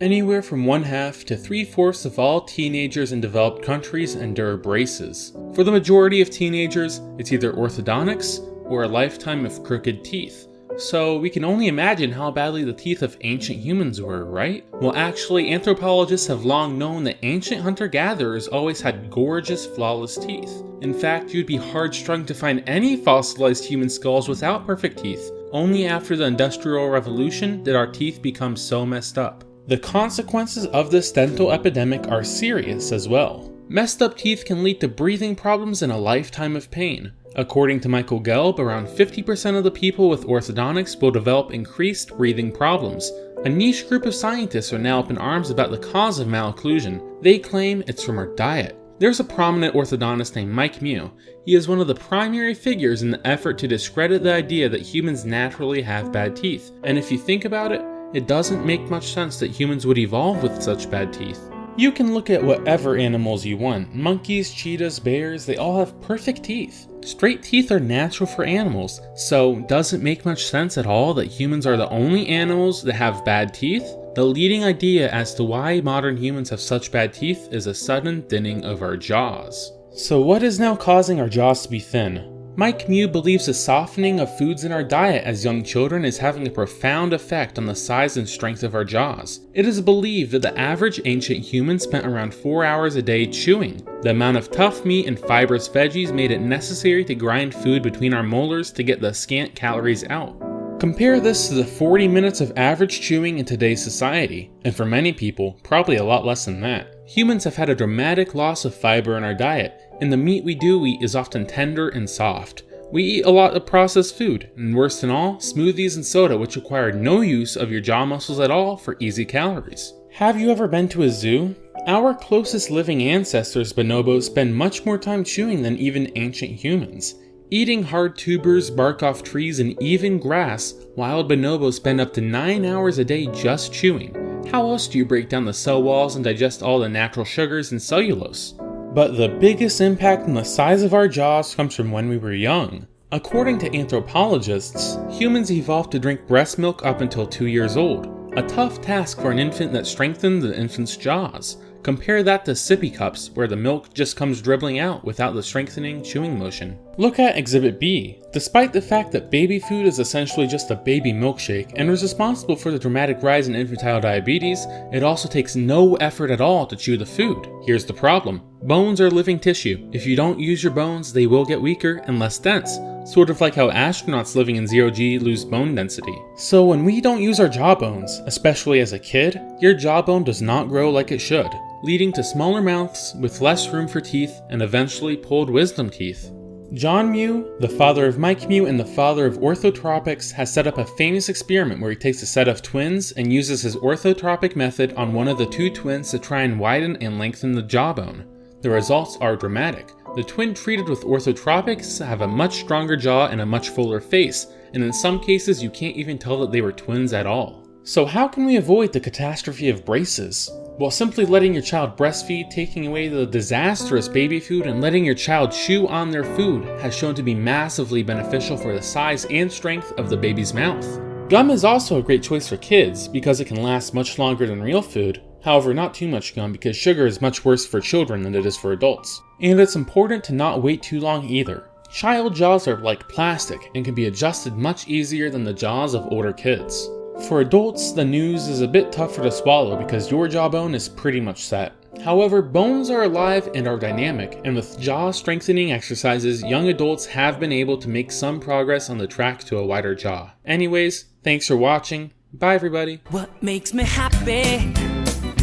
Anywhere from 1/2 to 3/4 of all teenagers in developed countries endure braces. For the majority of teenagers, it's either orthodontics or a lifetime of crooked teeth. So we can only imagine how badly the teeth of ancient humans were, right? Well, actually, anthropologists have long known that ancient hunter-gatherers always had gorgeous, flawless teeth. In fact, you'd be hard-strung to find any fossilized human skulls without perfect teeth. Only after the Industrial Revolution did our teeth become so messed up. The consequences of this dental epidemic are serious as well. Messed up teeth can lead to breathing problems and a lifetime of pain. According to Michael Gelb, around 50% of the people with orthodontics will develop increased breathing problems. A niche group of scientists are now up in arms about the cause of malocclusion. They claim it's from our diet. There's a prominent orthodontist named Mike Mew. He is one of the primary figures in the effort to discredit the idea that humans naturally have bad teeth. And if you think about it, it doesn't make much sense that humans would evolve with such bad teeth. You can look at whatever animals you want. Monkeys, cheetahs, bears, they all have perfect teeth. Straight teeth are natural for animals, so does it make much sense at all that humans are the only animals that have bad teeth? The leading idea as to why modern humans have such bad teeth is a sudden thinning of our jaws. So what is now causing our jaws to be thin? Mike Mew believes the softening of foods in our diet as young children is having a profound effect on the size and strength of our jaws. It is believed that the average ancient human spent around 4 hours a day chewing. The amount of tough meat and fibrous veggies made it necessary to grind food between our molars to get the scant calories out. Compare this to the 40 minutes of average chewing in today's society, and for many people, probably a lot less than that. Humans have had a dramatic loss of fiber in our diet, and the meat we do eat is often tender and soft. We eat a lot of processed food, and worse than all, smoothies and soda which require no use of your jaw muscles at all for easy calories. Have you ever been to a zoo? Our closest living ancestors, bonobos, spend much more time chewing than even ancient humans. Eating hard tubers, bark off trees, and even grass, wild bonobos spend up to 9 hours a day just chewing. How else do you break down the cell walls and digest all the natural sugars and cellulose? But the biggest impact on the size of our jaws comes from when we were young. According to anthropologists, humans evolved to drink breast milk up until 2 years old, a tough task for an infant that strengthened the infant's jaws. Compare that to sippy cups, where the milk just comes dribbling out without the strengthening chewing motion. Look at Exhibit B. Despite the fact that baby food is essentially just a baby milkshake and is responsible for the dramatic rise in infantile diabetes, it also takes no effort at all to chew the food. Here's the problem. Bones are living tissue. If you don't use your bones, they will get weaker and less dense. Sort of like how astronauts living in 0G lose bone density. So when we don't use our jawbones, especially as a kid, your jawbone does not grow like it should, leading to smaller mouths with less room for teeth and eventually pulled wisdom teeth. John Mew, the father of Mike Mew and the father of Orthotropics, has set up a famous experiment where he takes a set of twins and uses his orthotropic method on one of the two twins to try and widen and lengthen the jawbone. The results are dramatic. The twin treated with orthotropics have a much stronger jaw and a much fuller face, and in some cases you can't even tell that they were twins at all. So how can we avoid the catastrophe of braces? Well, simply letting your child breastfeed, taking away the disastrous baby food, and letting your child chew on their food has shown to be massively beneficial for the size and strength of the baby's mouth. Gum is also a great choice for kids because it can last much longer than real food. However, not too much gum because sugar is much worse for children than it is for adults. And it's important to not wait too long either. Child jaws are like plastic and can be adjusted much easier than the jaws of older kids. For adults, the news is a bit tougher to swallow because your jawbone is pretty much set. However, bones are alive and are dynamic, and with jaw strengthening exercises, young adults have been able to make some progress on the track to a wider jaw. Anyways, thanks for watching. Bye everybody. What makes me happy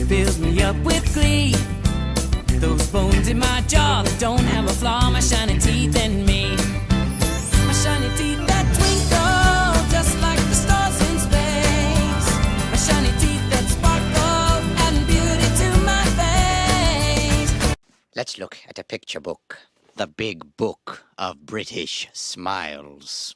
fills me up with glee. Those bones in my jaw that don't have a flaw, my shiny teeth and me. My shiny teeth that twinkle just like the stars in space. My shiny teeth that sparkle, adding beauty to my face. Let's look at a picture book. The big book of British smiles.